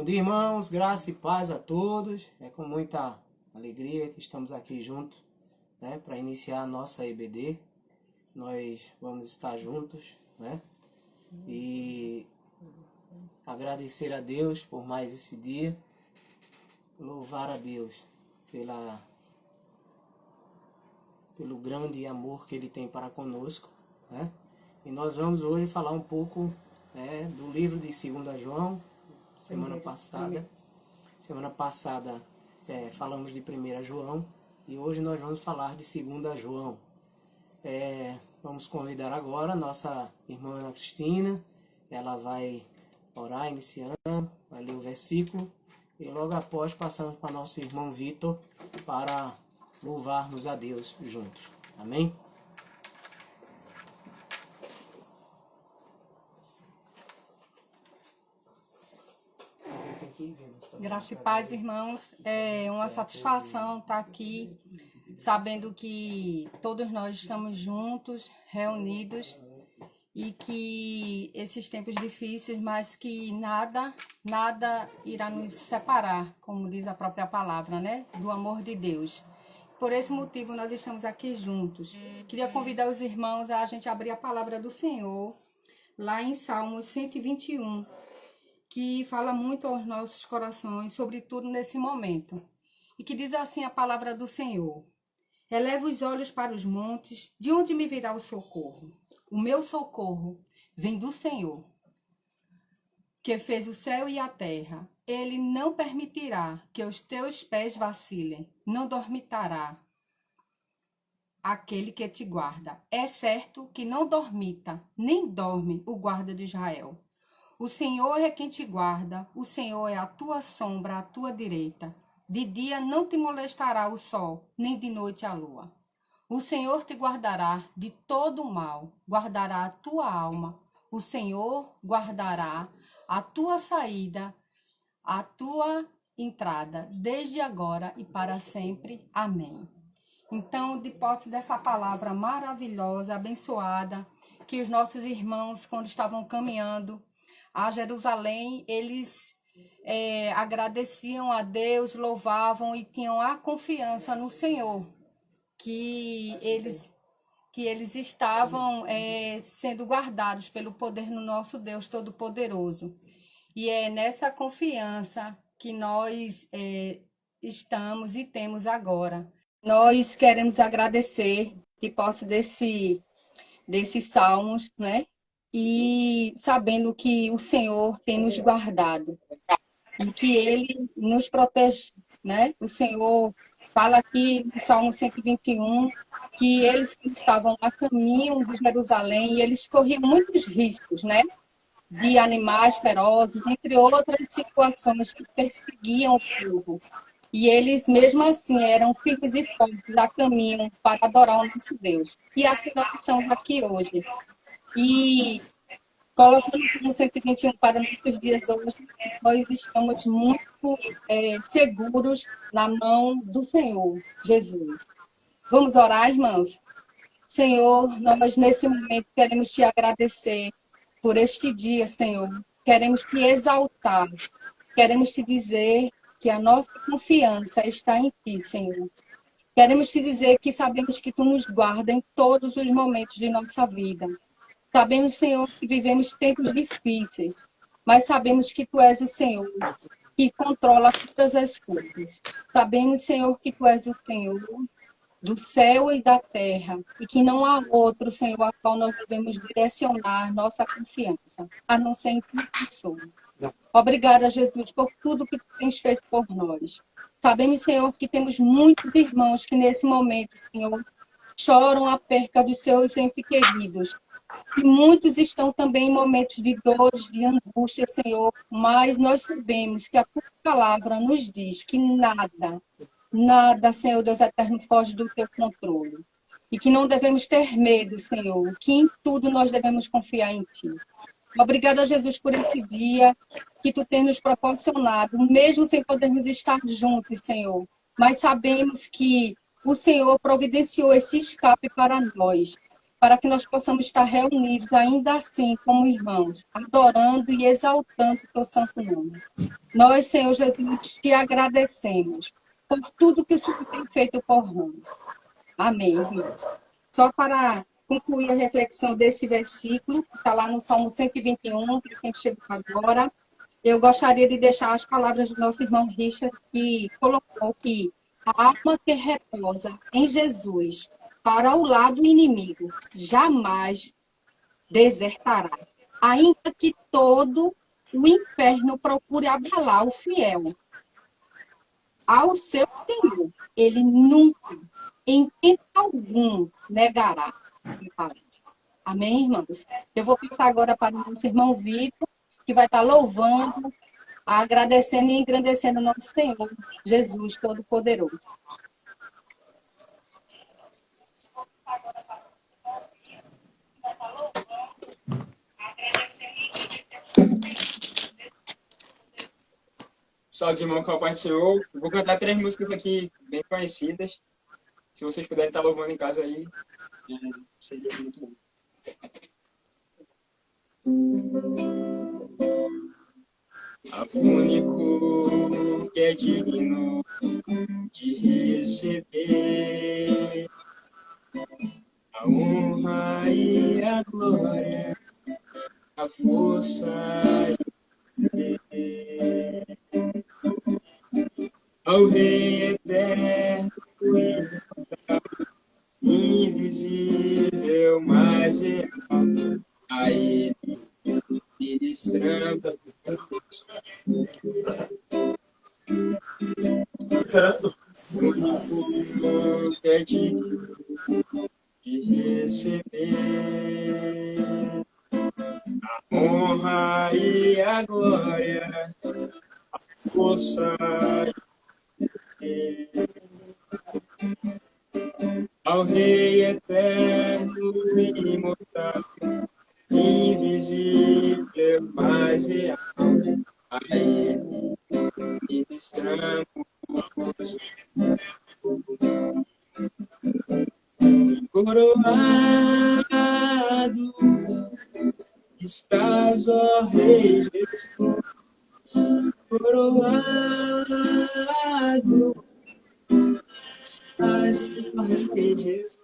Bom dia, irmãos, graça e paz a todos. É com muita alegria que estamos aqui juntos, né, para iniciar a nossa EBD. Nós vamos estar juntos, né, e agradecer a Deus por mais esse dia, louvar a Deus pelo grande amor que Ele tem para conosco, né. E nós vamos hoje falar um pouco, né, do livro de 2 João. Semana passada falamos de 1 João e hoje nós vamos falar de 2 João. Vamos convidar agora a nossa irmã Ana Cristina. Ela vai orar iniciando, vai ler o versículo e logo após passamos para nosso irmão Vitor para louvarmos a Deus juntos. Amém? Graça e paz, irmãos. É uma satisfação estar aqui, sabendo que todos nós estamos juntos, reunidos, e que esses tempos difíceis, mas que nada irá nos separar, como diz a própria palavra, né? Do amor de Deus. Por esse motivo, nós estamos aqui juntos. Queria convidar os irmãos a gente abrir a palavra do Senhor, lá em Salmos 121, que fala muito aos nossos corações, sobretudo nesse momento. E que diz assim a palavra do Senhor: eleva os olhos para os montes, de onde me virá o socorro? O meu socorro vem do Senhor, que fez o céu e a terra. Ele não permitirá que os teus pés vacilem, não dormitará aquele que te guarda. É certo que não dormita, nem dorme o guarda de Israel. O Senhor é quem te guarda, o Senhor é a tua sombra à tua direita. De dia não te molestará o sol, nem de noite a lua. O Senhor te guardará de todo o mal, guardará a tua alma. O Senhor guardará a tua saída, a tua entrada, desde agora e para sempre. Amém. Então, de posse dessa palavra maravilhosa, abençoada, que os nossos irmãos, quando estavam caminhando a Jerusalém, eles agradeciam a Deus, louvavam e tinham a confiança no Senhor, que eles estavam sendo guardados pelo poder no nosso Deus Todo-Poderoso. E é nessa confiança que nós estamos e temos agora. Nós queremos agradecer de posse desses salmos, né? E sabendo que o Senhor tem nos guardado e que Ele nos protege, né? O Senhor fala aqui no Salmo 121 que eles estavam a caminho de Jerusalém e eles corriam muitos riscos, né? De animais ferozes, entre outras situações que perseguiam o povo. E eles, mesmo assim, eram firmes e fortes a caminho para adorar o nosso Deus. E assim nós estamos aqui hoje. E colocando o 121 para nossos dias hoje, nós estamos muito seguros na mão do Senhor Jesus. Vamos orar, irmãos? Senhor, nós nesse momento queremos te agradecer por este dia, Senhor. Queremos te exaltar. Queremos te dizer que a nossa confiança está em ti, Senhor. Queremos te dizer que sabemos que tu nos guarda em todos os momentos de nossa vida. Sabemos, Senhor, que vivemos tempos difíceis, mas sabemos que tu és o Senhor que controla todas as coisas. Sabemos, Senhor, que tu és o Senhor do céu e da terra, e que não há outro, Senhor, a qual nós devemos direcionar nossa confiança, a não ser em tua pessoa. Obrigada, Jesus, por tudo que tu tens feito por nós. Sabemos, Senhor, que temos muitos irmãos que nesse momento, Senhor, choram a perca dos seus entes queridos. E muitos estão também em momentos de dores, de angústia, Senhor, mas nós sabemos que a tua palavra nos diz que nada, Senhor Deus eterno, foge do teu controle. E que não devemos ter medo, Senhor, que em tudo nós devemos confiar em ti. Obrigada, Jesus, por esse dia que tu tens nos proporcionado, mesmo sem podermos estar juntos, Senhor. Mas sabemos que o Senhor providenciou esse escape para nós. para que nós possamos estar reunidos ainda assim como irmãos, adorando e exaltando o teu santo nome. Nós, Senhor Jesus, te agradecemos por tudo que o Senhor tem feito por nós. Amém, irmãos. Só para concluir a reflexão desse versículo, que está lá no Salmo 121, para quem chegou agora, eu gostaria de deixar as palavras do nosso irmão Richard, que colocou que a alma que repousa em Jesus para o lado inimigo jamais desertará, ainda que todo o inferno procure abalar o fiel ao seu Senhor. Ele nunca, em tempo algum, negará. Amém, irmãos? Eu vou passar agora para o nosso irmão Vitor, que vai estar louvando, agradecendo e engrandecendo o nosso Senhor, Jesus Todo-Poderoso. Salve, irmão, que é o Pai do Senhor. Eu vou cantar 3 músicas aqui bem conhecidas. Se vocês puderem estar louvando em casa aí, seria muito bom. O único que é digno de receber a honra e a glória, a força e o poder. Ao Rei eterno e invisível, mas real, a Ele ministrando o único que é digno de receber a honra e a glória, a força e ao Rei eterno e imortal, invisível, mas real, a Ele ministramos. Coroado estás, ó Rei Jesus, coroado estás, ó Rei Jesus.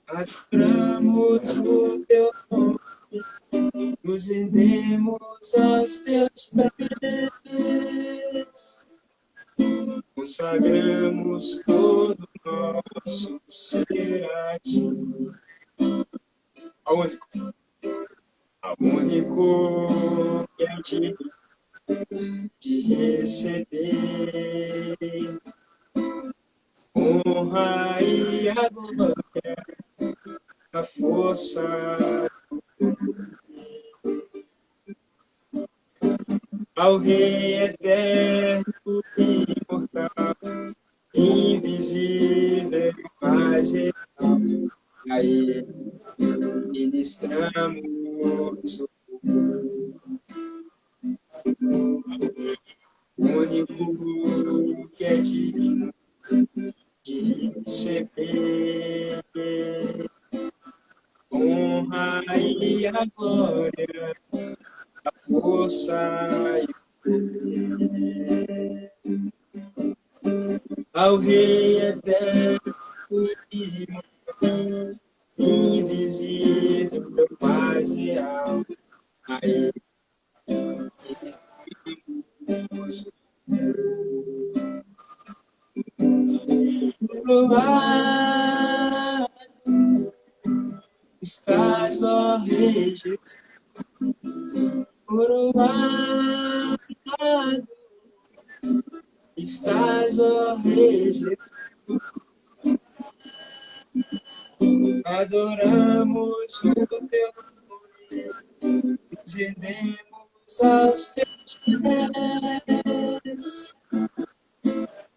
Adoramos o teu nome, nos rendemos aos teus pés, consagramos todo o nosso ser a ti. Ao único que é digno de receber honra e a glória, a força ao Rei eterno e imortal, invisível, mas real, a Ele ministramos o único que é digno de receber honra e a glória, a força e o poder. Ao Rei eterno e imortal, invisível, mas real, a Ele ministramos. Louvado estás, ó Rei Jesus, coroado estás, ó Rei Jesus. Adoramos o teu nome, nos rendemos aos teus pés,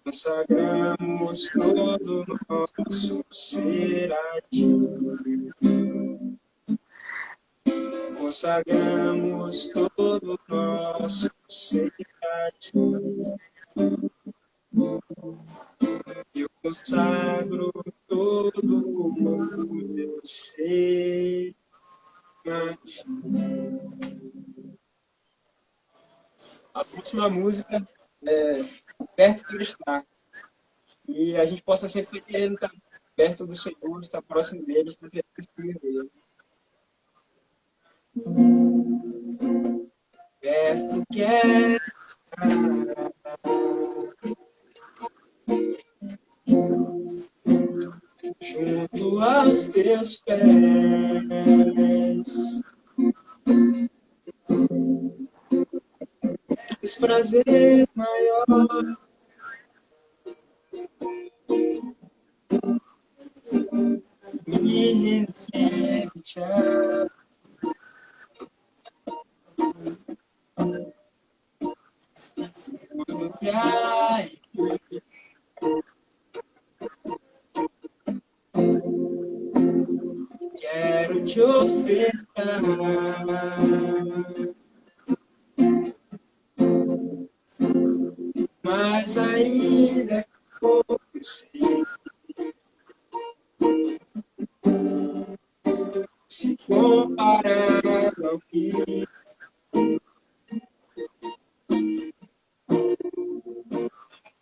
consagramos todo o nosso ser a ti. Consagramos todo o nosso ser a ti. Eu consagro todo eu sei a ti. A próxima música é Perto que Ele Está. E a gente possa sempre querendo estar perto do Senhor, estar próximo dele, estar querendo os filhos dele. Perto quer estar, junto aos teus pés. Esse prazer maior me remete a tudo que há. Quero te ofertar mas ainda é pouco, eu sei. Se comparado ao que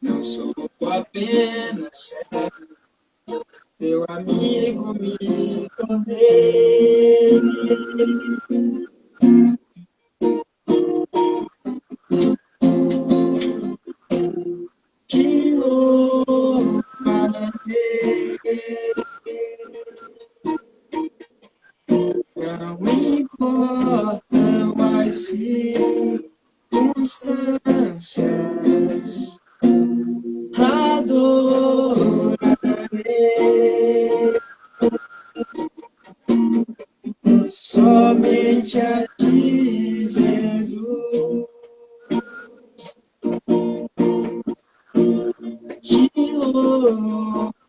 não sou apenas teu amigo, me tornei. Te louvarei. Não importam as circunstâncias, adorarei somente a ti, Jesus. Te louvarei.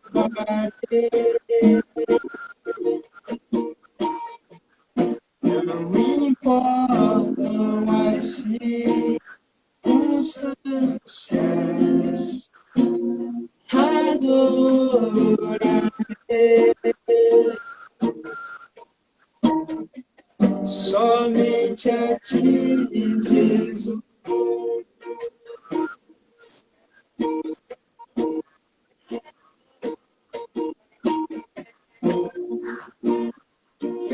Não importam as circunstâncias, adorarei somente a ti, Jesus.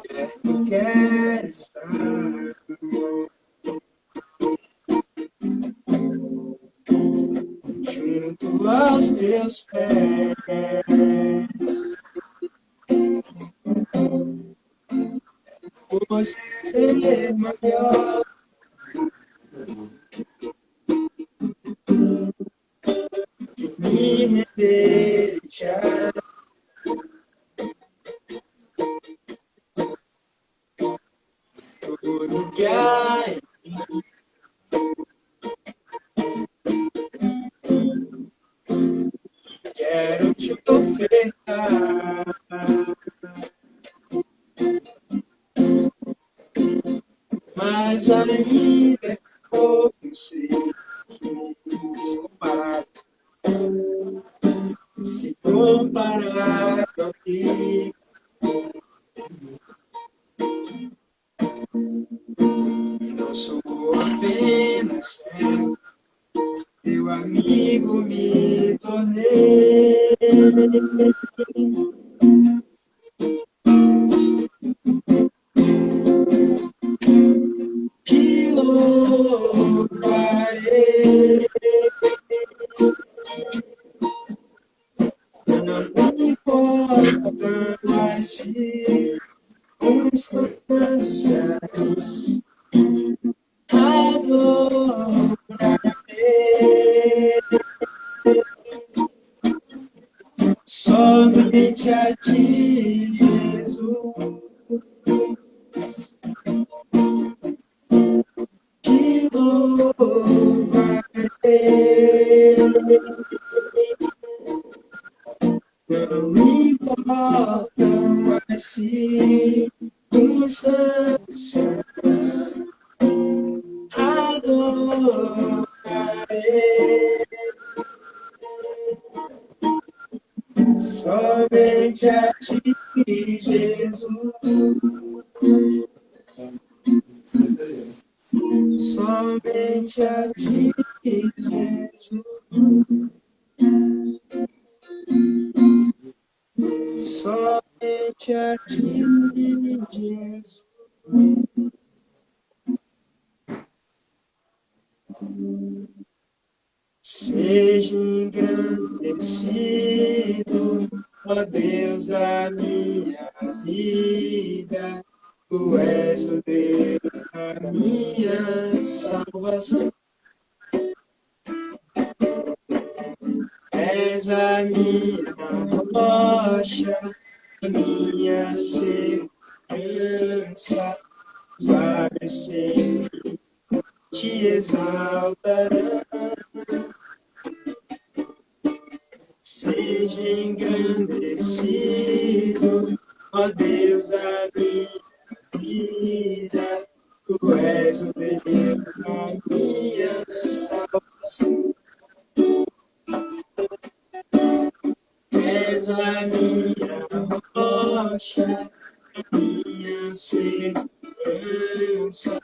Perto quer estar, junto aos teus pés. Você é maior que me redeja. Tudo que há em mim, quero te ofertar, mas ainda é pouco, eu sei. Se comparado ao que não sou apenas teu amigo, me tornei. Te louvarei. Não importa as circunstâncias, adorarei somente a ti, Jesus. Te louvarei. Não importam as circunstâncias, adorarei somente a ti, Jesus, somente a ti, Jesus, somente a ti, Jesus. Seja engrandecido, ó Deus da minha vida, Tu és o Deus da minha salvação. És a minha rocha, a minha segurança, os lábios sempre te exaltarão. Seja engrandecido, ó Deus da minha vida, Tu és o Deus da minha salvação. És a minha rocha, a minha segurança,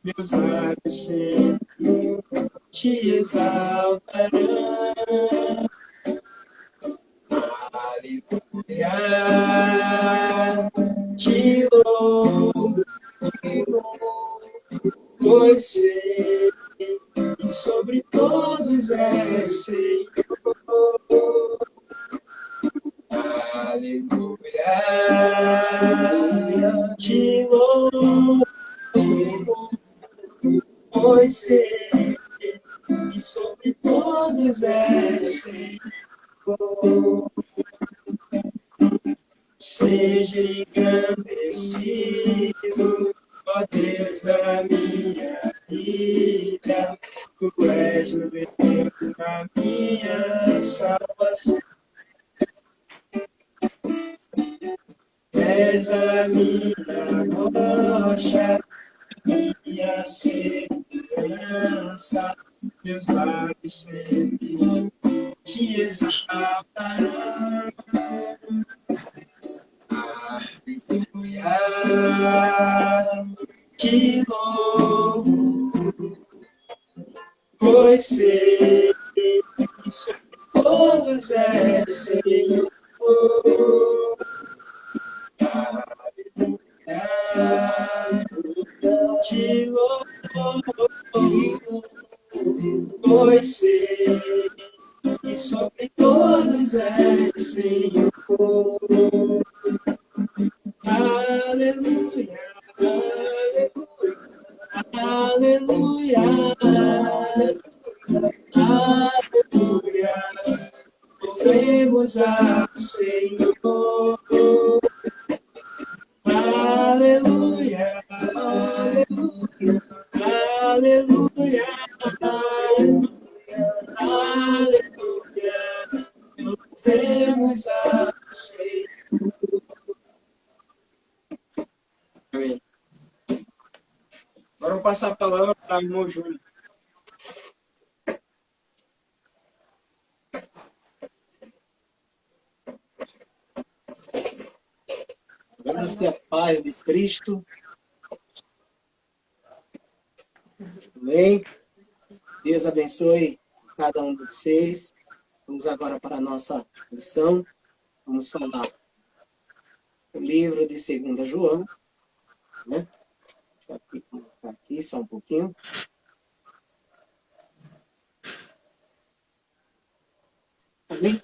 meus lábios sempre te exaltarão. Aleluia, te louvo, pois sei que sobre todos és Senhor. Aleluia, te louvo, pois sei que sobre todos és Senhor. Seja engrandecido, ó Deus da minha vida, Tu és o Deus da minha salvação. És a minha rocha, minha segurança, meus lábios sempre te exaltarão. Aleluia, te louvo, pois sei que sobre todos és Senhor. Aleluia, te louvo, pois sei que sobre todos és Senhor. Aleluia, aleluia, aleluia, louvemos ao Senhor. Aleluia, aleluia, aleluia, aleluia, louvemos ao Senhor. Amém. Agora vamos passar a palavra para o irmão Júlio. Graça e a paz de Cristo. Amém. Deus abençoe cada um de vocês. Vamos agora para a nossa lição. Vamos falar do livro de 2 João. Né? Deixa eu colocar aqui só um pouquinho. Amém?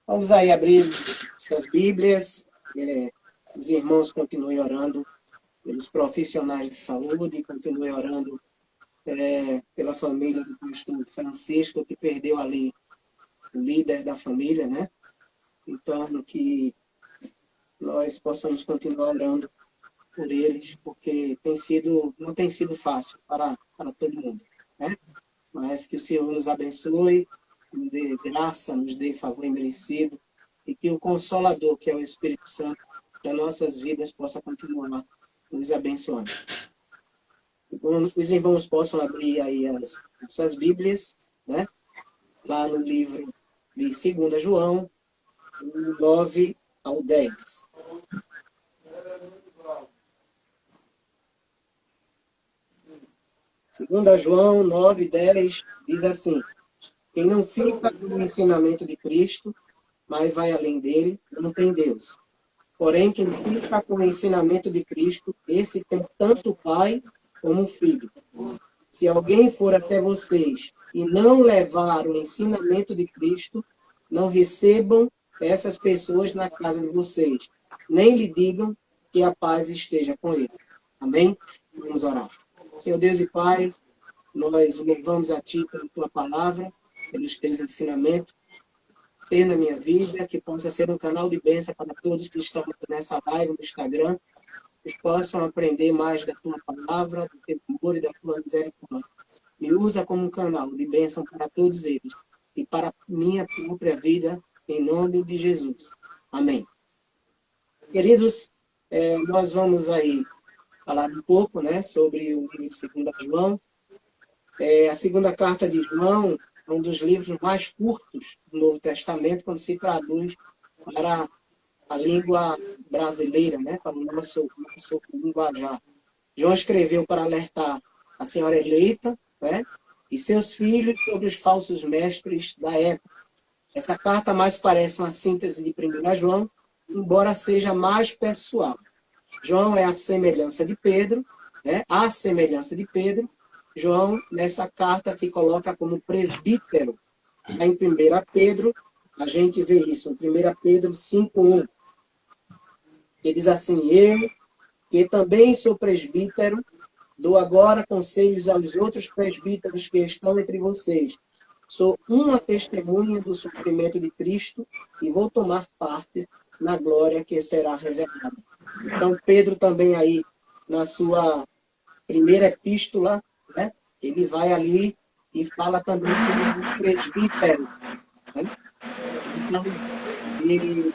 Vamos aí abrir essas Bíblias. Os irmãos continuem orando pelos profissionais de saúde, continuem orando pela família do pastor Francisco, que perdeu ali o líder da família, né? Então, que nós possamos continuar orando por eles, porque não tem sido fácil para todo mundo, né? Mas que o Senhor nos abençoe, nos dê graça, nos dê favor imerecido, e que o Consolador, que é o Espírito Santo, das nossas vidas, possa continuar nos abençoando. Então, os irmãos possam abrir aí essas Bíblias, né? Lá no livro de 2 João, 9 ao 10. Segunda João 9, 10 diz assim: quem não fica com o ensinamento de Cristo, mas vai além dele, não tem Deus. Porém, quem fica com o ensinamento de Cristo, esse tem tanto o Pai como o Filho. Se alguém for até vocês e não levar o ensinamento de Cristo, não recebam essas pessoas na casa de vocês, nem lhe digam que a paz esteja com ele. Amém? Vamos orar. Senhor Deus e Pai, nós louvamos a Ti pela Tua palavra, pelos Teus ensinamentos, ser na minha vida, que possa ser um canal de bênção para todos que estão nessa live no Instagram, que possam aprender mais da Tua palavra, do Teu amor e da Tua misericórdia. Me usa como um canal de bênção para todos eles e para a minha própria vida, em nome de Jesus. Amém. Queridos, nós vamos aí falar um pouco, né, sobre o livro de 2 João. A segunda carta de João é um dos livros mais curtos do Novo Testamento, quando se traduz para a língua brasileira, né, para o nosso linguajar. João escreveu para alertar a senhora eleita, né, e seus filhos sobre os falsos mestres da época. Essa carta mais parece uma síntese de 1 João, embora seja mais pessoal. João é a semelhança de Pedro, né? A semelhança de Pedro. João, nessa carta, se coloca como presbítero. Em 1 Pedro, a gente vê isso, em 1 Pedro 5:1. Ele diz assim: eu, que também sou presbítero, dou agora conselhos aos outros presbíteros que estão entre vocês. Sou uma testemunha do sofrimento de Cristo e vou tomar parte na glória que será revelada. Então, Pedro também aí, na sua primeira epístola, né, ele vai ali e fala também como presbítero. Né? Então, ele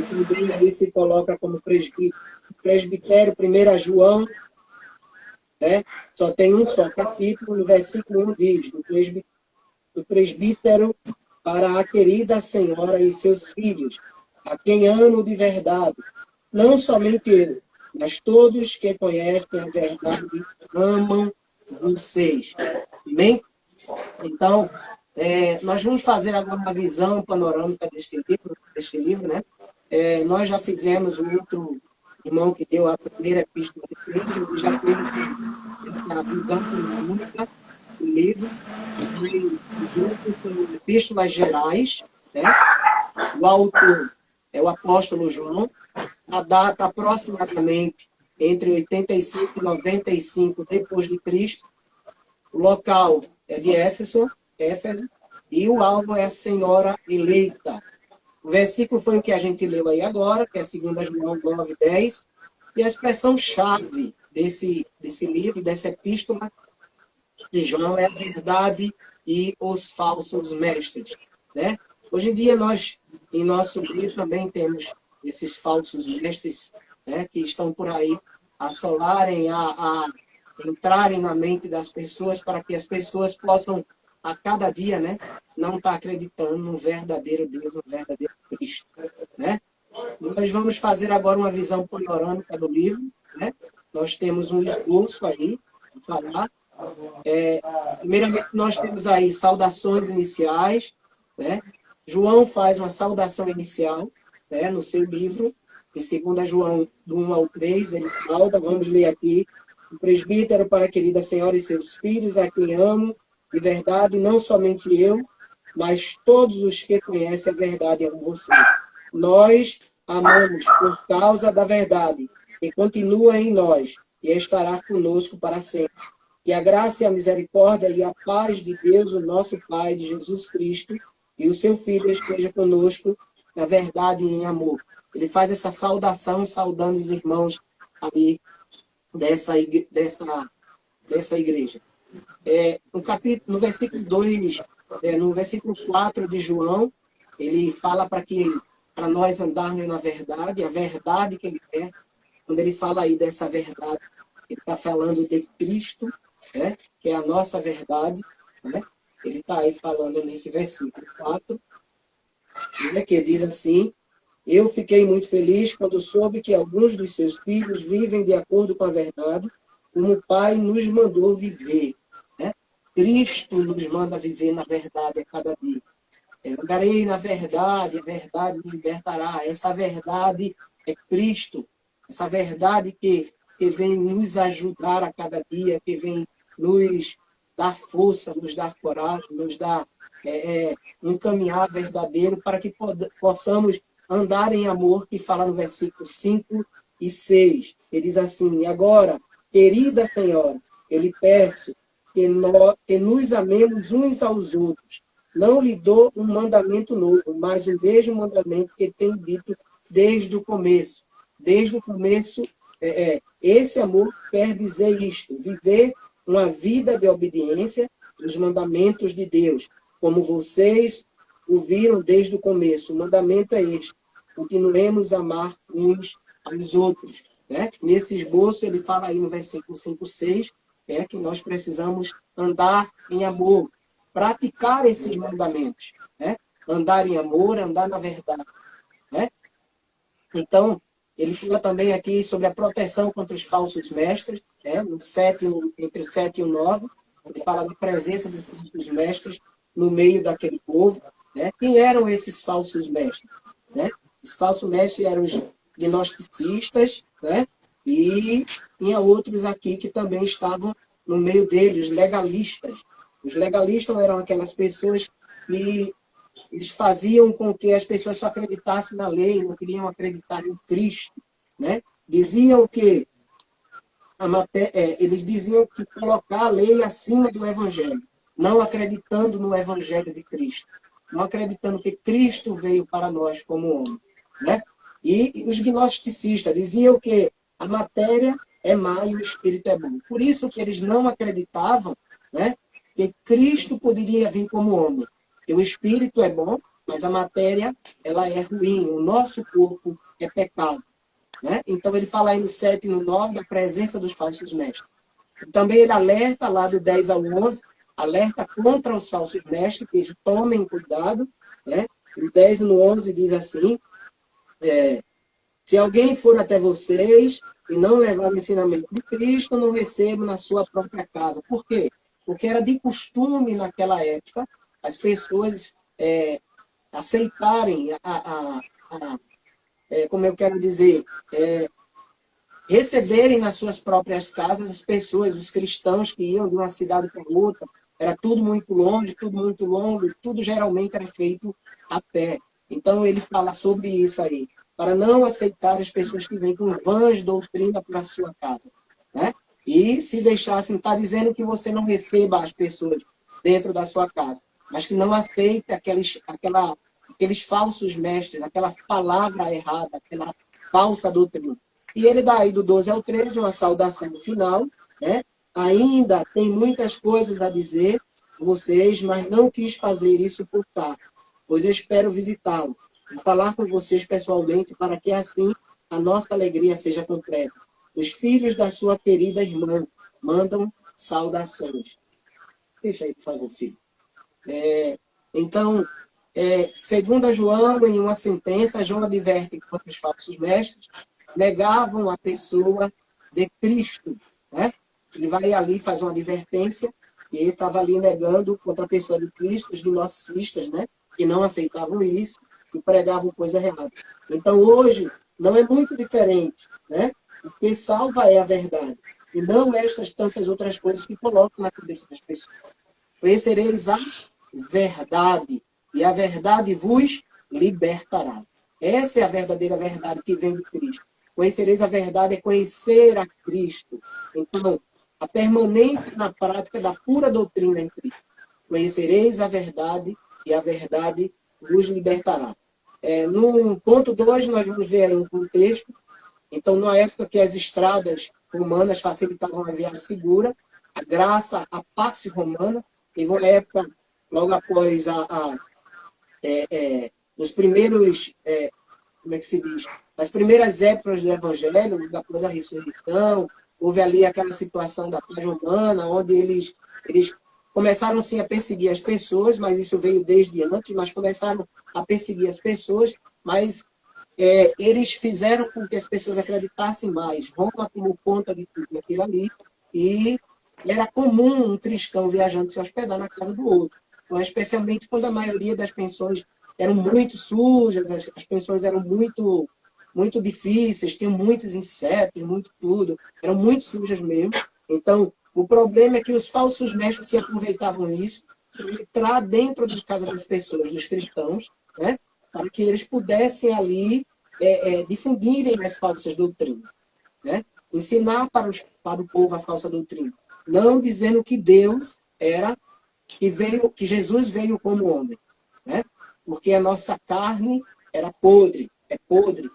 também aí se coloca como presbítero. Presbitério, 1 João, né, só tem um só capítulo, no versículo 1 diz, do presbítero para a querida senhora e seus filhos, a quem amo de verdade. Não somente eu, mas todos que conhecem a verdade amam vocês. Amém? Então, nós vamos fazer agora uma visão panorâmica deste livro, né? Nós já fizemos um outro irmão que deu a primeira epístola de Pedro, ele já fez essa visão panorâmica do livro. São epístolas gerais, né? O autor é o apóstolo João, a data aproximadamente entre 85 e 95 depois de Cristo, o local é de Éfeso, e o alvo é a senhora eleita. O versículo foi o que a gente leu aí agora, que é 2 João 9, 10, e a expressão-chave desse livro, dessa epístola de João é a verdade e os falsos mestres, né? Hoje em dia, nós, em nosso meio, também temos esses falsos mestres, né, que estão por aí assolarem, a entrarem na mente das pessoas para que as pessoas possam, a cada dia, né, não estar acreditando no verdadeiro Deus, no verdadeiro Cristo. Né? Nós vamos fazer agora uma visão panorâmica do livro. Né? Nós temos um esboço aí para falar. Primeiramente, nós temos aí saudações iniciais. Né? João faz uma saudação inicial, né, no seu livro, em 2 João, do 1 ao 3, ele fala, vamos ler aqui: o presbítero para a querida senhora e seus filhos, a quem amo, de verdade, não somente eu, mas todos os que conhecem a verdade amam você. Nós amamos por causa da verdade, que continua em nós e estará conosco para sempre. Que a graça e a misericórdia e a paz de Deus, o nosso Pai, de Jesus Cristo, e o seu Filho esteja conosco na verdade e em amor. Ele faz essa saudação, saudando os irmãos ali dessa igreja. No versículo 2, no versículo 4 de João, ele fala para nós andarmos na verdade, a verdade que ele quer. Quando ele fala aí dessa verdade, ele está falando de Cristo, né, que é a nossa verdade, né? Ele está aí falando nesse versículo 4. né, que diz assim: eu fiquei muito feliz quando soube que alguns dos seus filhos vivem de acordo com a verdade, como o Pai nos mandou viver. Né? Cristo nos manda viver na verdade a cada dia. Andarei na verdade, a verdade me libertará. Essa verdade é Cristo. Essa verdade que vem nos ajudar a cada dia, que vem nos dar força, nos dar coragem, nos dar um caminhar verdadeiro para que possamos andar em amor, que fala no versículo 5 e 6. Ele diz assim: e agora, querida Senhora, eu lhe peço que nos amemos uns aos outros. Não lhe dou um mandamento novo, mas o mesmo mandamento que tenho dito desde o começo. Desde o começo, esse amor quer dizer isto: viver uma vida de obediência aos mandamentos de Deus, como vocês ouviram desde o começo. O mandamento é este: continuemos a amar uns aos outros. Né? Nesse esboço, ele fala aí no versículo 5, 6, que nós precisamos andar em amor, praticar esses mandamentos, né? Andar em amor, andar na verdade, né? Então, ele fala também aqui sobre a proteção contra os falsos mestres, né? Entre o 7 e o 9, ele fala da presença dos falsos mestres no meio daquele povo, né? Quem eram esses falsos mestres? Né? Os falsos mestres eram os gnosticistas, né? E tinha outros aqui que também estavam no meio deles, os legalistas. Os legalistas eram aquelas pessoas que eles faziam com que as pessoas só acreditassem na lei, não queriam acreditar em Cristo, né? Diziam que eles diziam que colocar a lei acima do Evangelho, não acreditando no Evangelho de Cristo, não acreditando que Cristo veio para nós como homem, né? E os gnosticistas diziam que a matéria é má e o espírito é bom. Por isso que eles não acreditavam, né, que Cristo poderia vir como homem. Que o espírito é bom, mas a matéria ela é ruim. O nosso corpo é pecado. Né? Então ele fala aí no 7 e no 9 da presença dos falsos mestres. Também ele alerta lá do 10 ao 11, alerta contra os falsos mestres, que tomem cuidado. Né? O 10 e no 11 diz assim: se alguém for até vocês e não levar o ensinamento de Cristo, não recebo na sua própria casa. Por quê? Porque era de costume naquela época as pessoas aceitarem, como eu quero dizer, receberem nas suas próprias casas as pessoas, os cristãos que iam de uma cidade para outra. Era tudo muito longe, tudo muito longo, e tudo geralmente era feito a pé. Então ele fala sobre isso aí, para não aceitar as pessoas que vêm com vãs doutrina para a sua casa. Né? E se deixassem, está dizendo que você não receba as pessoas dentro da sua casa, mas que não aceite aqueles falsos mestres, aquela palavra errada, aquela falsa doutrina. E ele dá aí do 12 ao 13 uma saudação final, né? Ainda tem muitas coisas a dizer a vocês, mas não quis fazer isso por cá, pois eu espero visitá-lo e falar com vocês pessoalmente, para que assim a nossa alegria seja completa. Os filhos da sua querida irmã mandam saudações. Deixa aí, por favor, filho. Então, segundo João, em uma sentença, João adverte contra os falsos mestres negavam a pessoa de Cristo. Né? Ele vai ali, faz uma advertência, e ele estava ali negando contra a pessoa de Cristo, os gnosticistas, né? Que não aceitavam isso e pregavam coisa errada. Então, hoje, não é muito diferente, né? O que salva é a verdade, e não estas tantas outras coisas que colocam na cabeça das pessoas. Conhecereis a verdade, e a verdade vos libertará. Essa é a verdadeira verdade que vem de Cristo. Conhecereis a verdade é conhecer a Cristo. Então, a permanência na prática da pura doutrina em Cristo. Conhecereis a verdade e a verdade vos libertará. No ponto 2, nós vamos ver aí um contexto. Então, na época que as estradas romanas facilitavam a viagem segura, a graça, a pax romana, teve uma época, logo após os primeiros, como é que se diz? As primeiras épocas do Evangelho, logo após a ressurreição, houve ali aquela situação da paz romana, onde eles começaram assim a perseguir as pessoas, mas isso veio desde antes, mas começaram a perseguir as pessoas, mas eles fizeram com que as pessoas acreditassem mais. Roma tomou conta de tudo aquilo ali, e era comum um cristão viajante se hospedar na casa do outro. Então, especialmente quando a maioria das pensões eram muito sujas, as pensões eram muito difíceis, tinham muitos insetos, muito tudo, eram muito sujas mesmo. Então, o problema é que os falsos mestres se aproveitavam disso para entrar dentro da casa das pessoas, dos cristãos, né? Para que eles pudessem ali difundirem as falsas doutrinas, né? Ensinar para o povo a falsa doutrina, não dizendo que Deus era, que Jesus veio como homem, né? Porque a nossa carne era podre,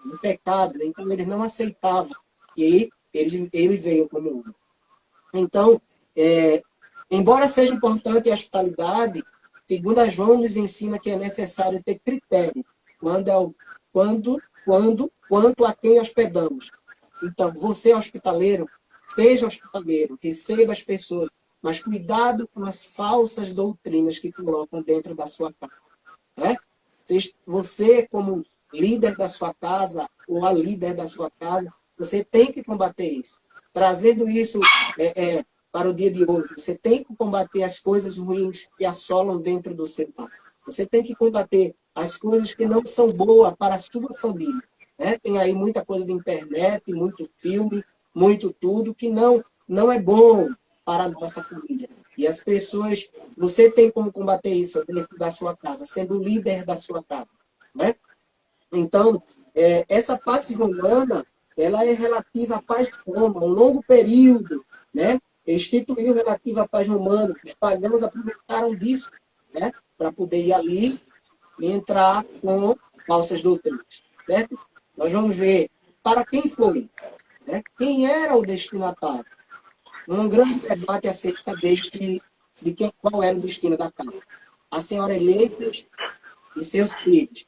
no pecado, então eles não aceitavam que ele veio como homem. Então, embora seja importante a hospitalidade, segundo João nos ensina que é necessário ter critério quanto a quem hospedamos. Então, você é hospitaleiro, seja hospitaleiro, receba as pessoas, mas cuidado com as falsas doutrinas que colocam dentro da sua casa, né? Você, como líder da sua casa, ou a líder da sua casa, você tem que combater isso. Trazendo isso para o dia de hoje, você tem que combater as coisas ruins que assolam dentro do seu lar. Você tem que combater as coisas que não são boas para a sua família, né? Tem aí muita coisa de internet, muito filme, muito tudo, que não é bom para a nossa família. E as pessoas, você tem como combater isso dentro da sua casa, sendo o líder da sua casa, né? Então, essa paz romana, ela é relativa à paz de Roma, um longo período, né? Instituiu relativa à paz romana. Os pagãos aproveitaram disso, né? Para poder ir ali e entrar com falsas doutrinas, certo? Nós vamos ver para quem foi, né? Quem era o destinatário. Um grande debate acerca qual era o destino da casa. A senhora eleita e seus filhos.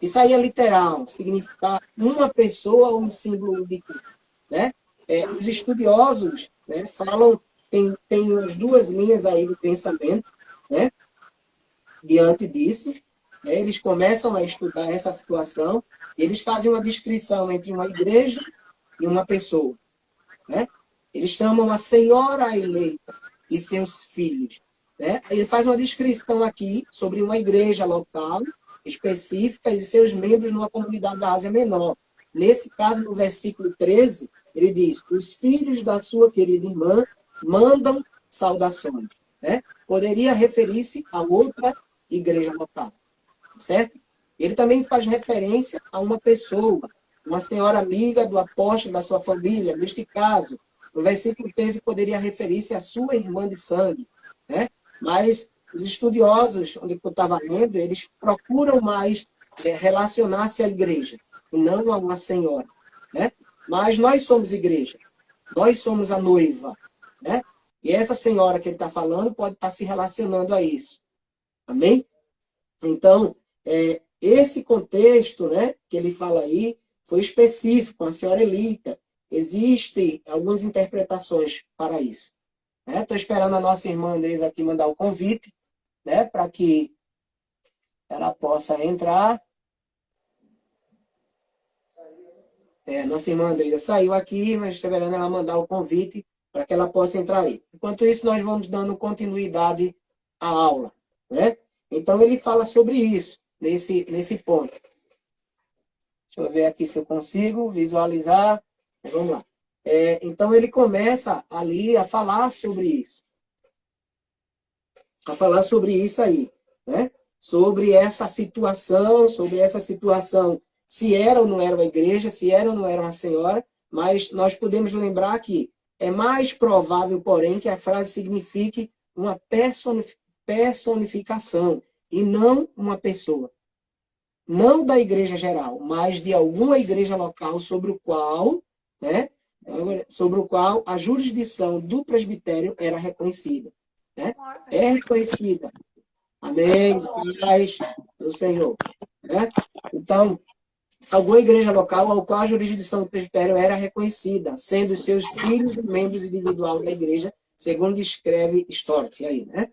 Isso aí é literal, significa uma pessoa ou um símbolo de culto, né? Os estudiosos, né, falam, tem as duas linhas aí de pensamento, né? Diante disso, né, eles começam a estudar essa situação, eles fazem uma descrição entre uma igreja e uma pessoa, né? Eles chamam a senhora eleita e seus filhos, né? Ele faz uma descrição aqui sobre uma igreja local específica e seus membros numa comunidade da Ásia Menor. Nesse caso, no versículo 13, ele diz: os filhos da sua querida irmã mandam saudações, né? Poderia referir-se a outra igreja local, certo? Ele também faz referência a uma pessoa, uma senhora amiga do apóstolo da sua família. Neste caso, no versículo 13, poderia referir-se à sua irmã de sangue, né? Mas os estudiosos, onde eu estava lendo, eles procuram mais relacionar-se à igreja, e não a uma senhora, né? Mas nós somos igreja, nós somos a noiva, né? E essa senhora que ele está falando pode estar se relacionando a isso. Amém? Então, esse contexto, né, que ele fala aí foi específico, a senhora Elita. Existem algumas interpretações para isso. Estou esperando a nossa irmã Andresa aqui mandar o convite, né, para que ela possa entrar. Nossa irmã Andresa saiu aqui, mas estou esperando ela mandar o convite para que ela possa entrar aí. Enquanto isso, nós vamos dando continuidade à aula, né? Então, ele fala sobre isso, nesse ponto. Deixa eu ver aqui se eu consigo visualizar. Vamos lá. Então, ele começa ali a falar sobre isso. A falar sobre isso aí, né? Sobre essa situação, se era ou não era uma igreja, se era ou não era uma senhora, mas nós podemos lembrar que é mais provável, porém, que a frase signifique uma personificação e não uma pessoa. Não da igreja geral, mas de alguma igreja local sobre o qual, né, a jurisdição do presbitério era reconhecida. Né? É reconhecida. Amém. Paz do Senhor. Né? Então, alguma igreja local ao qual a jurisdição do presbitério era reconhecida, sendo seus filhos e membros individuais da igreja, segundo descreve Stott aí, né?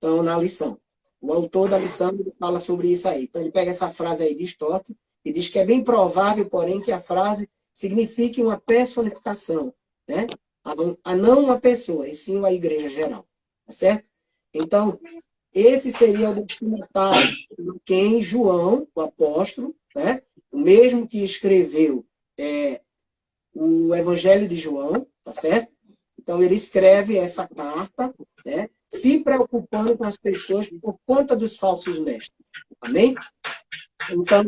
estão na lição. O autor da lição ele fala sobre isso aí. Então, ele pega essa frase aí de Stott e diz que é bem provável, porém, que a frase signifique uma personificação, né? A não uma pessoa, e sim a igreja geral. Tá certo? Então, esse seria o destinatário de quem João, o apóstolo, né? O mesmo que escreveu o Evangelho de João, tá certo? Então, ele escreve essa carta, né? Se preocupando com as pessoas por conta dos falsos mestres. Amém? Então,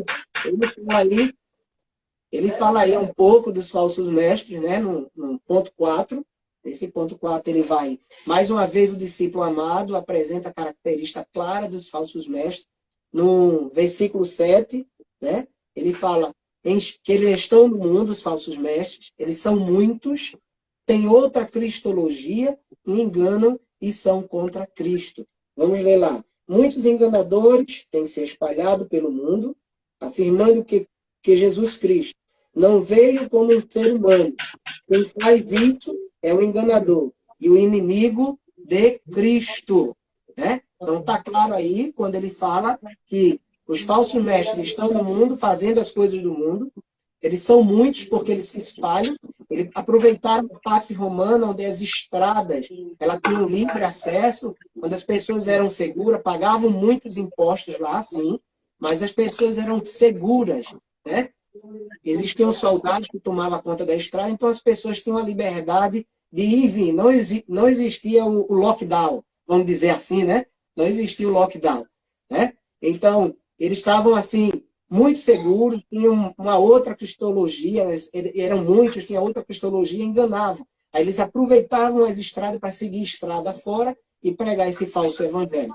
ele fala aí um pouco dos falsos mestres, né? No ponto 4. Nesse ponto 4, ele vai, mais uma vez, o discípulo amado apresenta a característica clara dos falsos mestres. No versículo 7, né? Ele fala que eles estão no mundo, os falsos mestres, eles são muitos, têm outra cristologia, e enganam e são contra Cristo. Vamos ler lá. Muitos enganadores têm se espalhado pelo mundo, afirmando que Jesus Cristo não veio como um ser humano. Quem faz isso é o enganador e o inimigo de Cristo. Né? Então está claro aí, quando ele fala que os falsos mestres estão no mundo, fazendo as coisas do mundo. Eles são muitos porque eles se espalham. Eles aproveitaram a Pax Romana, onde as estradas ela tinham livre acesso, onde as pessoas eram seguras, pagavam muitos impostos lá, sim, mas as pessoas eram seguras, né? Existiam soldados que tomavam conta da estrada, então as pessoas tinham a liberdade de ir e vir. Não existia o lockdown, vamos dizer assim, né? Não existia o lockdown, né? Então, eles estavam assim, muito seguros, tinham uma outra cristologia, eram muitos, tinha outra cristologia, enganavam. Aí eles aproveitavam as estradas para seguir estrada fora e pregar esse falso evangelho.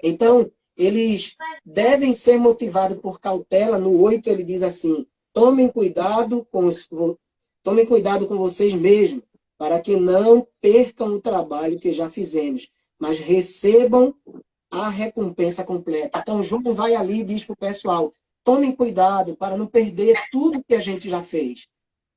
Então, eles devem ser motivados por cautela. No 8 ele diz assim, tomem cuidado com vocês mesmos, para que não percam o trabalho que já fizemos, mas recebam a recompensa completa. Então, João vai ali e diz para o pessoal, tomem cuidado para não perder tudo que a gente já fez.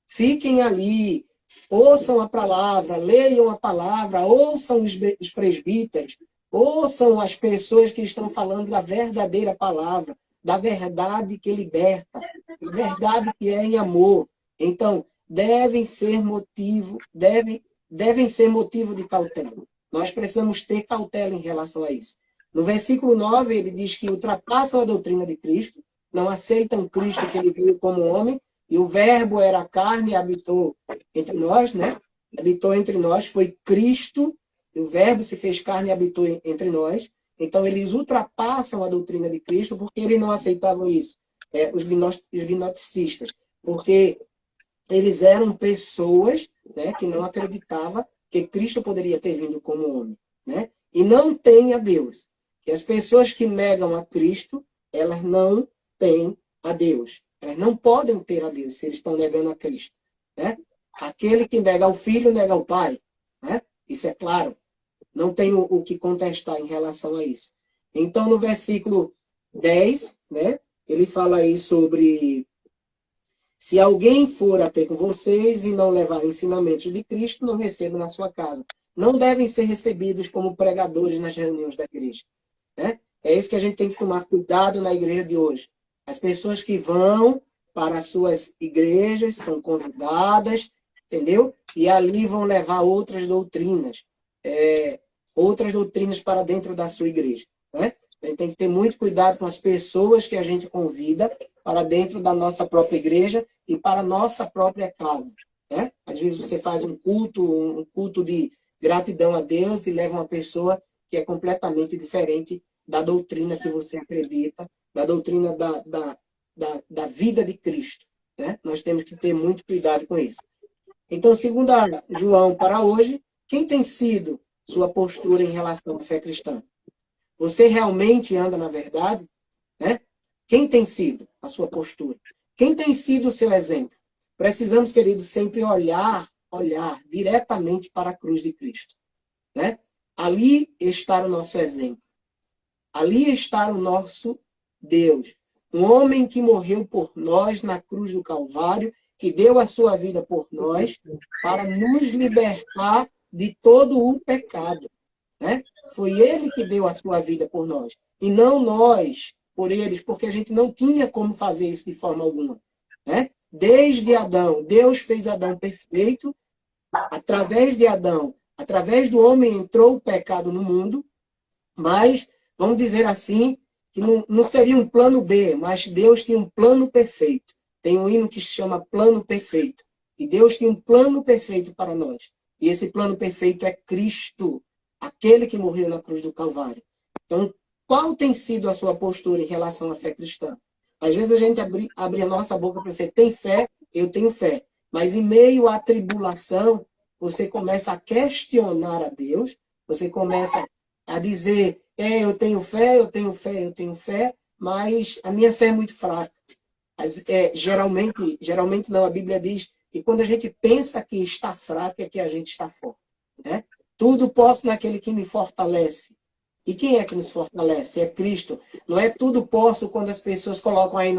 Fiquem ali, ouçam a palavra, leiam a palavra, ouçam os presbíteros, ouçam as pessoas que estão falando da verdadeira palavra, da verdade que liberta, da verdade que é em amor. Então, devem ser motivo de cautela. Nós precisamos ter cautela em relação a isso. No versículo 9, ele diz que ultrapassam a doutrina de Cristo, não aceitam Cristo que ele veio como homem, e o verbo era carne e habitou entre nós, né? Habitou entre nós, foi Cristo, e o verbo se fez carne e habitou entre nós. Então, eles ultrapassam a doutrina de Cristo porque eles não aceitavam isso. Os gnosticistas. Porque eles eram pessoas, né, que não acreditavam que Cristo poderia ter vindo como homem. Né? E não tem a Deus. Que as pessoas que negam a Cristo, elas não têm a Deus. Elas não podem ter a Deus se eles estão negando a Cristo. Né? Aquele que nega o Filho, nega o Pai. Né? Isso é claro. Não tem o que contestar em relação a isso. Então, no versículo 10, né, ele fala aí sobre se alguém for até com vocês e não levar ensinamentos de Cristo, não receba na sua casa. Não devem ser recebidos como pregadores nas reuniões da igreja. Né? É isso que a gente tem que tomar cuidado na igreja de hoje. As pessoas que vão para as suas igrejas são convidadas, entendeu? E ali vão levar outras doutrinas. Outras doutrinas para dentro da sua igreja. Né? A gente tem que ter muito cuidado com as pessoas que a gente convida para dentro da nossa própria igreja e para a nossa própria casa. Né? Às vezes você faz um culto de gratidão a Deus e leva uma pessoa que é completamente diferente da doutrina que você acredita, da doutrina da vida de Cristo. Né? Nós temos que ter muito cuidado com isso. Então, segundo João, para hoje, quem tem sido sua postura em relação à fé cristã? Você realmente anda na verdade? Né? Quem tem sido a sua postura? Quem tem sido o seu exemplo? Precisamos, queridos, sempre olhar diretamente para a cruz de Cristo. Né? Ali está o nosso exemplo. Ali está o nosso Deus. Um homem que morreu por nós na cruz do Calvário, que deu a sua vida por nós, para nos libertar de todo o pecado. Né? Foi ele que deu a sua vida por nós. E não nós por eles, porque a gente não tinha como fazer isso de forma alguma. Né? Desde Adão, Deus fez Adão perfeito. Através de Adão, através do homem entrou o pecado no mundo, mas, vamos dizer assim, que não seria um plano B, mas Deus tinha um plano perfeito. Tem um hino que se chama Plano Perfeito. E Deus tem um plano perfeito para nós. E esse plano perfeito é Cristo, aquele que morreu na cruz do Calvário. Então, qual tem sido a sua postura em relação à fé cristã? Às vezes a gente abre a nossa boca para dizer, tem fé? Eu tenho fé. Mas em meio à tribulação, você começa a questionar a Deus, você começa a dizer, eu tenho fé, eu tenho fé, eu tenho fé, mas a minha fé é muito fraca. Geralmente não, a Bíblia diz que quando a gente pensa que está fraco, é que a gente está forte. Né? Tudo posso naquele que me fortalece. E quem é que nos fortalece? É Cristo. Não é tudo posso quando as pessoas colocam aí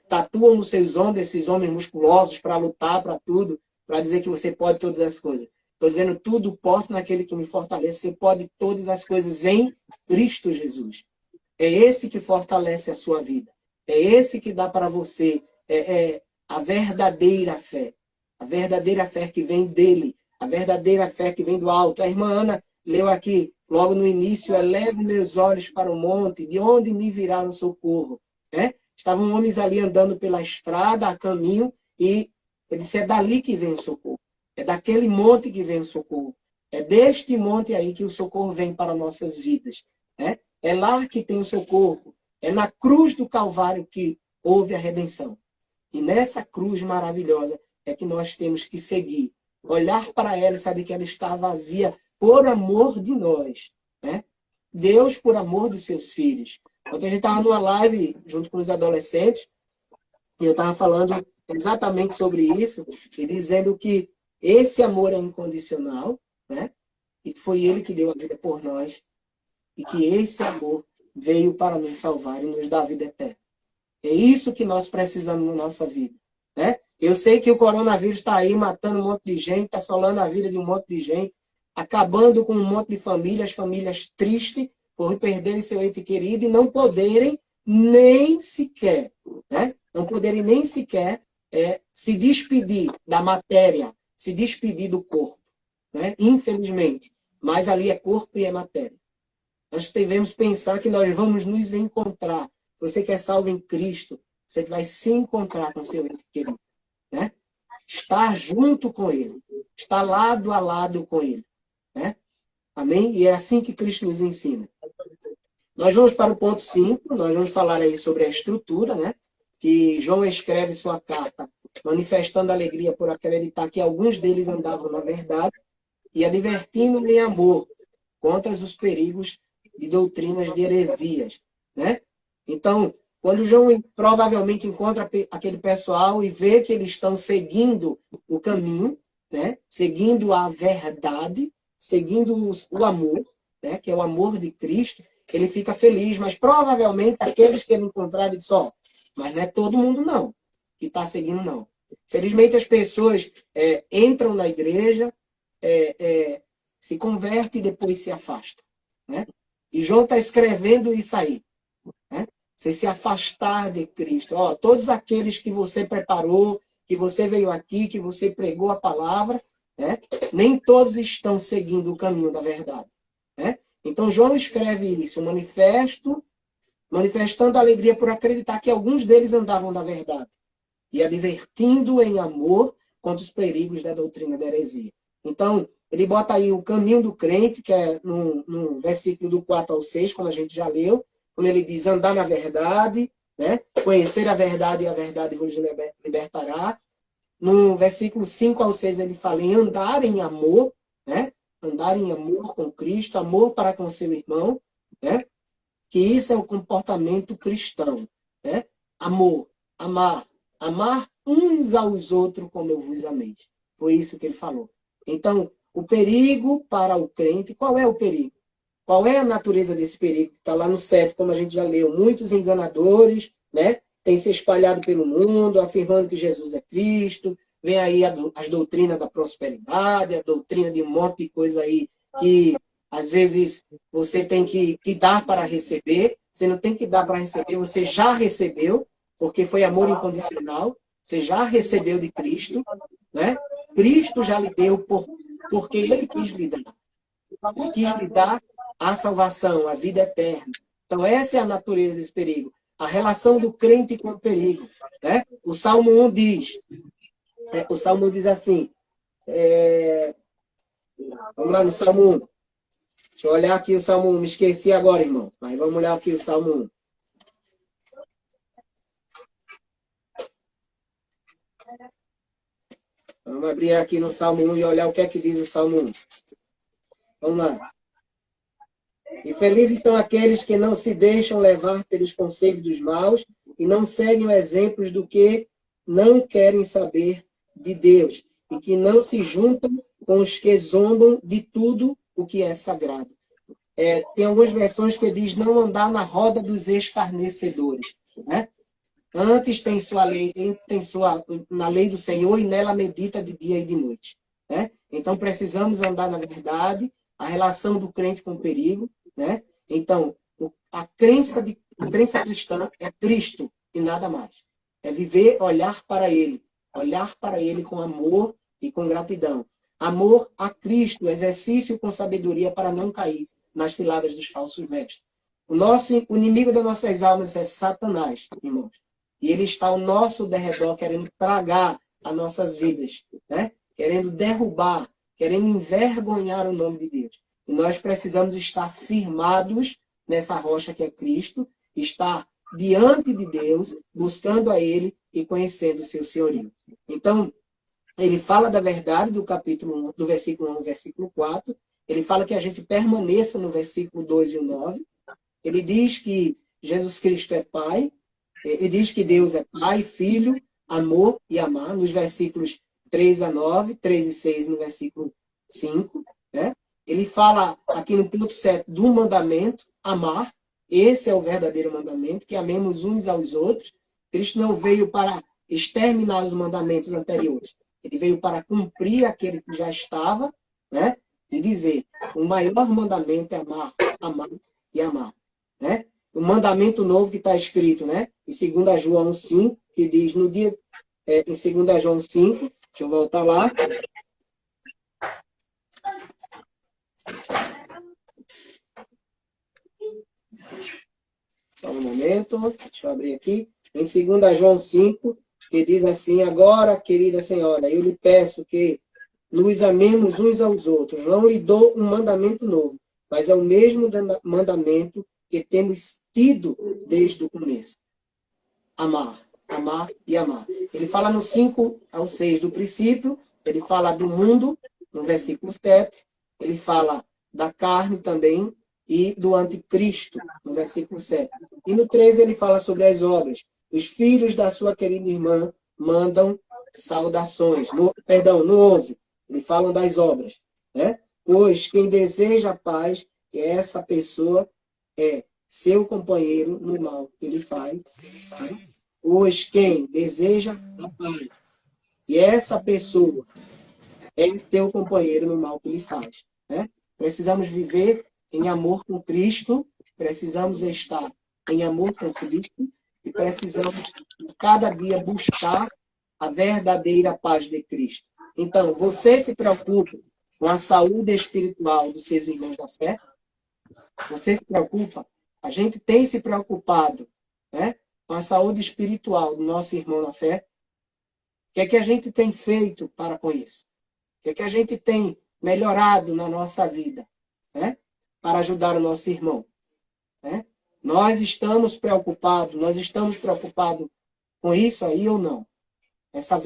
tatuam nos seus ombros esses homens musculosos para lutar, para tudo, para dizer que você pode todas as coisas. Estou dizendo tudo posso naquele que me fortalece. Você pode todas as coisas em Cristo Jesus. É esse que fortalece a sua vida. É esse que dá para você a verdadeira fé. A verdadeira fé que vem dele. A verdadeira fé que vem do alto. A irmã Ana leu aqui, logo no início, eleve meus olhos para o monte, de onde me virá o socorro. Né? Estavam homens ali andando pela estrada, a caminho, e ele disse, é dali que vem o socorro. É daquele monte que vem o socorro. É deste monte aí que o socorro vem para nossas vidas. Né? É lá que tem o socorro. É na cruz do Calvário que houve a redenção. E nessa cruz maravilhosa é que nós temos que seguir. Olhar para ela e saber que ela está vazia por amor de nós. Né? Deus por amor dos seus filhos. Ontem a gente estava numa live junto com os adolescentes e eu estava falando exatamente sobre isso e dizendo que esse amor é incondicional, né? E que foi ele que deu a vida por nós e que esse amor veio para nos salvar e nos dar a vida eterna. É isso que nós precisamos na nossa vida. Né? Eu sei que o coronavírus está aí matando um monte de gente, está assolando a vida de um monte de gente, acabando com um monte de famílias tristes por perderem seu ente querido e não poderem nem sequer, né? Não poderem nem sequer se despedir da matéria, se despedir do corpo. Né? Infelizmente. Mas ali é corpo e é matéria. Nós devemos pensar que nós vamos nos encontrar. Você que é salvo em Cristo, você vai se encontrar com seu ente querido. Né? Estar junto com ele. Estar lado a lado com ele. Né? Amém? E é assim que Cristo nos ensina. Nós vamos para o ponto 5. Nós vamos falar aí sobre a estrutura, né? Que João escreve sua carta manifestando alegria por acreditar que alguns deles andavam na verdade e advertindo em amor contra os perigos de doutrinas de heresias, né? Então, quando João provavelmente encontra aquele pessoal e vê que eles estão seguindo o caminho, né? Seguindo a verdade, seguindo o amor, né? Que é o amor de Cristo, ele fica feliz, mas provavelmente aqueles que ele encontrar, ele diz, mas não é todo mundo não, que está seguindo não. Felizmente as pessoas entram na igreja, se convertem e depois se afastam. Né? E João está escrevendo isso aí. Né? Você se afastar de Cristo. Todos aqueles que você preparou, que você veio aqui, que você pregou a palavra, né? Nem todos estão seguindo o caminho da verdade. Né? Então João escreve isso, manifestando alegria por acreditar que alguns deles andavam da verdade e advertindo em amor contra os perigos da doutrina da heresia. Então, ele bota aí o caminho do crente, que é no versículo do 4 ao 6, como a gente já leu, quando ele diz andar na verdade, né? Conhecer a verdade e a verdade vos libertará. No versículo 5 ao 6, ele fala em andar em amor, né? Andar em amor com Cristo, amor para com seu irmão, né? Que isso é o comportamento cristão, né? Amor, amar uns aos outros como eu vos amei. Foi isso que ele falou. Então, o perigo para o crente, qual é o perigo? Qual é a natureza desse perigo? Está lá no 7, como a gente já leu, muitos enganadores, né? Têm se espalhado pelo mundo, afirmando que Jesus é Cristo, vem aí as doutrinas da prosperidade, a doutrina de um monte de coisa aí que Às vezes, você tem que dar para receber. Você não tem que dar para receber, você já recebeu, porque foi amor incondicional. Você já recebeu de Cristo, né? Cristo já lhe deu porque ele quis lhe dar. Ele quis lhe dar a salvação, a vida eterna. Então, essa é a natureza desse perigo. A relação do crente com o perigo. Né? O Salmo 1 diz, o Salmo 1 diz assim, vamos lá no Salmo 1. Deixa eu olhar aqui o Salmo 1. Me esqueci agora, irmão. Mas vamos olhar aqui o Salmo 1. Vamos abrir aqui no Salmo 1 e olhar o que é que diz o Salmo 1. Vamos lá. E felizes são aqueles que não se deixam levar pelos conselhos dos maus e não seguem exemplos do que não querem saber de Deus e que não se juntam com os que zombam de tudo o que é sagrado. Tem algumas versões que diz não andar na roda dos escarnecedores, né? Antes tem sua lei, na lei do Senhor e nela medita de dia e de noite, né? Então precisamos andar na verdade, a relação do crente com o perigo, né? Então a crença cristã é Cristo e nada mais. É viver, olhar para Ele com amor e com gratidão. Amor a Cristo, exercício com sabedoria para não cair nas ciladas dos falsos mestres. O inimigo das nossas almas é Satanás, irmãos. E ele está ao nosso derredor, querendo tragar as nossas vidas, né? Querendo derrubar, querendo envergonhar o nome de Deus. E nós precisamos estar firmados nessa rocha que é Cristo, estar diante de Deus, buscando a Ele e conhecendo o seu senhorio. Então, ele fala da verdade do capítulo 1, do versículo 1 ao versículo 4. Ele fala que a gente permaneça no versículo 2 e o 9. Ele diz que Jesus Cristo é Pai. Ele diz que Deus é Pai, Filho, amor e amar, nos versículos 3 a 9, 3 e 6 no versículo 5. Né? Ele fala aqui no ponto 7 do mandamento, amar. Esse é o verdadeiro mandamento, que amemos uns aos outros. Cristo não veio para exterminar os mandamentos anteriores. Ele veio para cumprir aquele que já estava, né? E dizer, o maior mandamento é amar, amar e amar. Né? O mandamento novo que está escrito, né? Em 2 João 5, que diz no dia... em 2 João 5, deixa eu voltar lá. Só um momento, deixa eu abrir aqui. Em 2 João 5, que diz assim, agora, querida senhora, eu lhe peço que nos amemos uns aos outros. Não lhe dou um mandamento novo, mas é o mesmo mandamento que temos tido desde o começo. Amar, amar e amar. Ele fala no 5 ao 6 do princípio, ele fala do mundo, no versículo 7, ele fala da carne também e do anticristo, no versículo 7. E no 13 ele fala sobre as obras. Os filhos da sua querida irmã mandam saudações. No 11, ele fala das obras. Né? Pois quem deseja a paz, essa pessoa é seu companheiro no mal que ele faz. Pois quem deseja a paz, e essa pessoa é seu companheiro no mal que ele faz. Né? Precisamos viver em amor com Cristo, precisamos estar em amor com Cristo e precisamos cada dia buscar a verdadeira paz de Cristo. Então, você se preocupa com a saúde espiritual dos seus irmãos da fé? Você se preocupa? A gente tem se preocupado, né, com a saúde espiritual do nosso irmão na fé? O que é que a gente tem feito para com isso? O que é que a gente tem melhorado na nossa vida, né, para ajudar o nosso irmão? Né? Nós estamos preocupados com isso aí ou não? Esse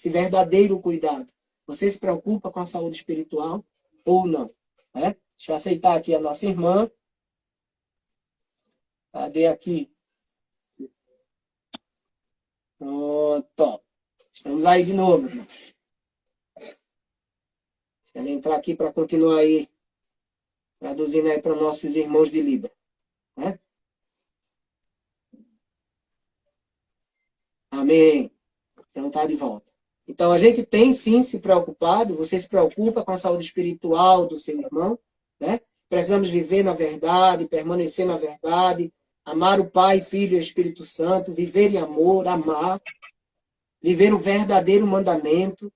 verdadeiro cuidado. Você se preocupa com a saúde espiritual ou não? Né? Deixa eu aceitar aqui a nossa irmã. Cadê aqui? Pronto. Estamos aí de novo, irmão. Se ela entrar aqui para continuar aí, traduzindo aí para nossos irmãos de Libra. Né? Amém. Então tá de volta. Então, a gente tem sim se preocupado, você se preocupa com a saúde espiritual do seu irmão, né? Precisamos viver na verdade, permanecer na verdade, amar o Pai, Filho e Espírito Santo, viver em amor, amar, viver o verdadeiro mandamento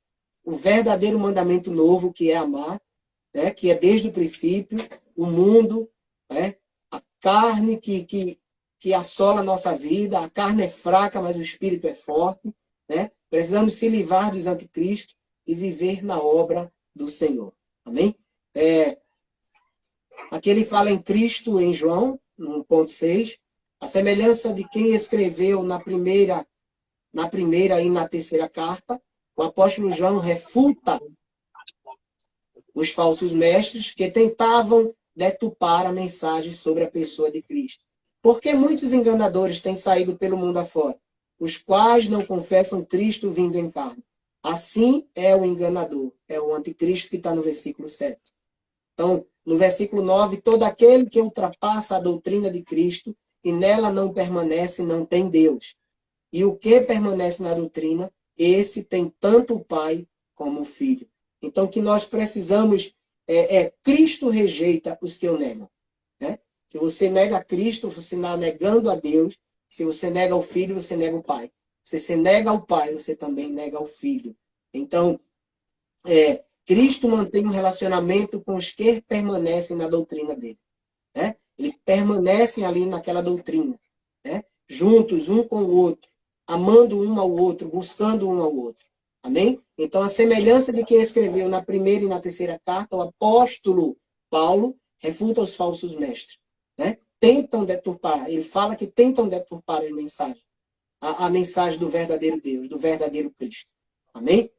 novo, que é amar, né? Que é desde o princípio, o mundo, né? A carne que assola a nossa vida, a carne é fraca, mas o espírito é forte, né? Precisamos se livrar dos anticristos e viver na obra do Senhor. Amém? Aqui ele fala em Cristo, em João, no ponto 6, a semelhança de quem escreveu na primeira e na terceira carta, o apóstolo João refuta os falsos mestres que tentavam deturpar a mensagem sobre a pessoa de Cristo. Porque muitos enganadores têm saído pelo mundo afora, os quais não confessam Cristo vindo em carne. Assim é o enganador, é o anticristo que está no versículo 7. Então, no versículo 9, todo aquele que ultrapassa a doutrina de Cristo e nela não permanece, não tem Deus. E o que permanece na doutrina, esse tem tanto o Pai como o Filho. Então, o que nós precisamos Cristo rejeita os que o negam. Né? Se você nega Cristo, você está negando a Deus. Se você nega o Filho, você nega o Pai. Se você nega o Pai, você também nega o Filho. Então, Cristo mantém um relacionamento com os que permanecem na doutrina dele. Né? Eles permanecem ali naquela doutrina. Né? Juntos, um com o outro. Amando um ao outro, buscando um ao outro. Amém? Então, a semelhança de quem escreveu na primeira e na terceira carta, o apóstolo Paulo refuta os falsos mestres. Né? Tentam deturpar. Ele fala que tentam deturpar a mensagem. A mensagem do verdadeiro Deus, do verdadeiro Cristo. Amém?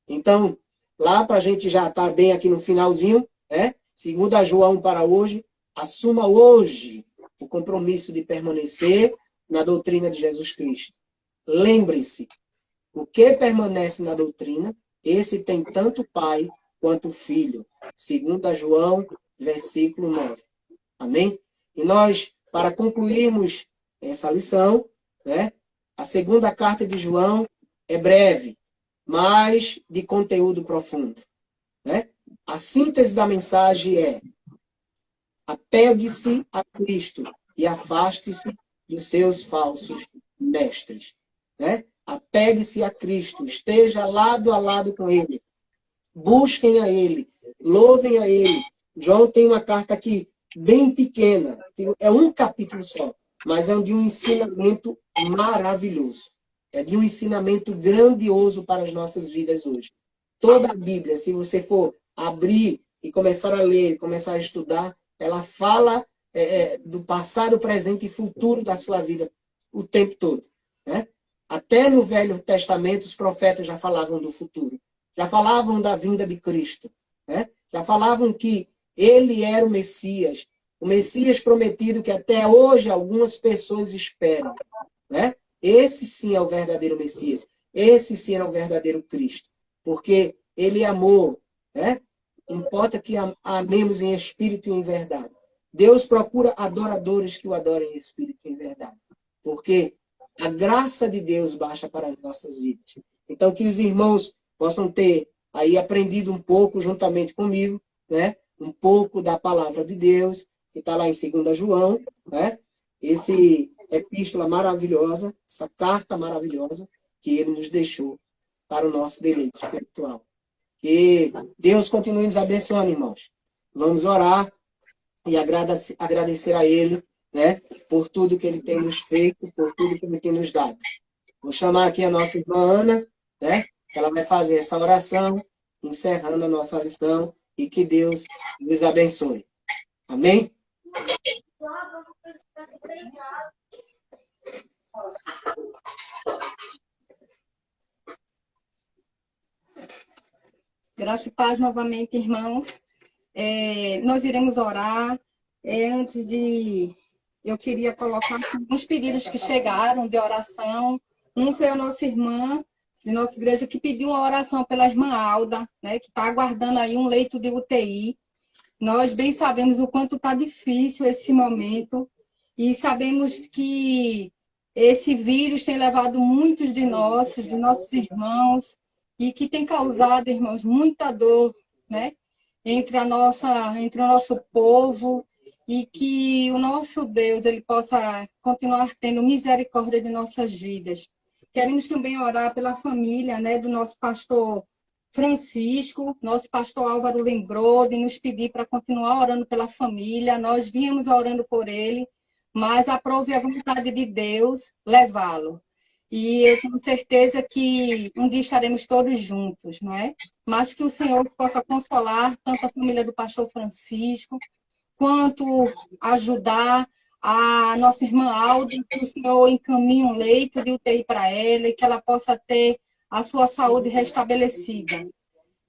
Então, lá para a gente já estar bem aqui no finalzinho, segundo a João para hoje, assuma hoje o compromisso de permanecer na doutrina de Jesus Cristo. Lembre-se, o que permanece na doutrina, esse tem tanto Pai quanto Filho. Segundo a João, versículo 9. Amém? E nós, para concluirmos essa lição, a segunda carta de João é breve, mas de conteúdo profundo. A síntese da mensagem é: apegue-se a Cristo e afaste-se dos seus falsos mestres. Apegue-se a Cristo, esteja lado a lado com Ele. Busquem a Ele, louvem a Ele. João tem uma carta aqui bem pequena, é um capítulo só, mas é de um ensinamento maravilhoso. É de um ensinamento grandioso para as nossas vidas hoje. Toda a Bíblia, se você for abrir e começar a ler, começar a estudar, ela fala do passado, presente e futuro da sua vida o tempo todo. Até no Velho Testamento, os profetas já falavam do futuro. Já falavam da vinda de Cristo. Já falavam que ele era o Messias prometido que até hoje algumas pessoas esperam. Esse sim é o verdadeiro Messias. Esse sim é o verdadeiro Cristo. Porque ele é amor. Importa que amemos em espírito e em verdade. Deus procura adoradores que o adorem em espírito e em verdade. Porque a graça de Deus baixa para as nossas vidas. Então, que os irmãos possam ter aí aprendido um pouco juntamente comigo, um pouco da palavra de Deus, que está lá em 2 João, esse epístola maravilhosa, essa carta maravilhosa que ele nos deixou para o nosso deleite espiritual. Que Deus continue nos abençoando, irmãos. Vamos orar e agradecer a Ele, por tudo que Ele tem nos feito, por tudo que Ele tem nos dado. Vou chamar aqui a nossa irmã Ana, que ela vai fazer essa oração, encerrando a nossa lição, e que Deus nos abençoe. Amém? Graça e paz novamente, irmãos. Nós iremos orar. Antes de... Eu queria colocar alguns pedidos que chegaram de oração. Um foi a nossa irmã de nossa igreja que pediu uma oração pela irmã Alda, que está aguardando aí um leito de UTI. Nós bem sabemos o quanto está difícil esse momento e sabemos que esse vírus tem levado muitos de nossos irmãos e que tem causado, irmãos, muita dor, né? Entre o nosso povo, e que o nosso Deus ele possa continuar tendo misericórdia de nossas vidas. Queremos também orar pela família, né, do nosso pastor Francisco. Nosso pastor Álvaro lembrou de nos pedir para continuar orando pela família. Nós vínhamos orando por ele, mas aprove a vontade de Deus levá-lo. E eu tenho certeza que um dia estaremos todos juntos, não é? Mas que o Senhor possa consolar tanto a família do pastor Francisco, quanto ajudar a nossa irmã Alda, que o Senhor encaminhe um leito de UTI para ela e que ela possa ter a sua saúde restabelecida.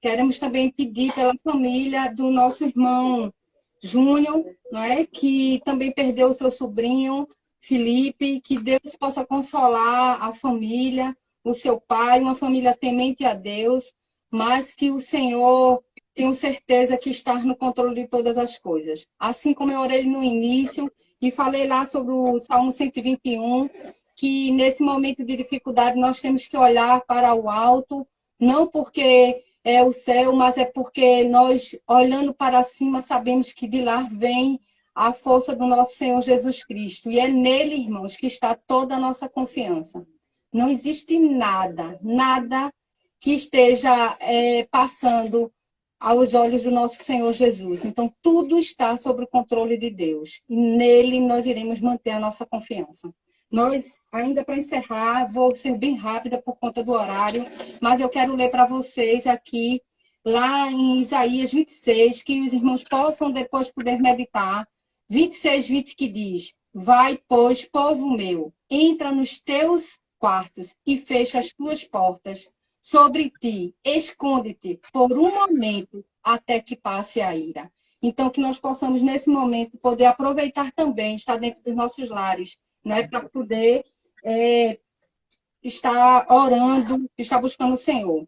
Queremos também pedir pela família do nosso irmão Júnior, não é? Que também perdeu o seu sobrinho, Felipe, que Deus possa consolar a família, o seu pai, uma família temente a Deus, mas que o Senhor, tenho certeza que está no controle de todas as coisas. Assim como eu orei no início e falei lá sobre o Salmo 121, que nesse momento de dificuldade nós temos que olhar para o alto, não porque é o céu, mas é porque nós, olhando para cima, sabemos que de lá vem a força do nosso Senhor Jesus Cristo. E é nele, irmãos, que está toda a nossa confiança. Não existe nada, nada que esteja passando aos olhos do nosso Senhor Jesus. Então, tudo está sob o controle de Deus. E nele nós iremos manter a nossa confiança. Nós, ainda para encerrar, vou ser bem rápida por conta do horário, mas eu quero ler para vocês aqui, lá em Isaías 26, que os irmãos possam depois poder meditar. 26, 20, que diz: vai, pois, povo meu, entra nos teus quartos e fecha as tuas portas sobre ti, esconde-te por um momento até que passe a ira. Então, que nós possamos, nesse momento, poder aproveitar também, estar dentro dos nossos lares, né, para poder estar orando, estar buscando o Senhor.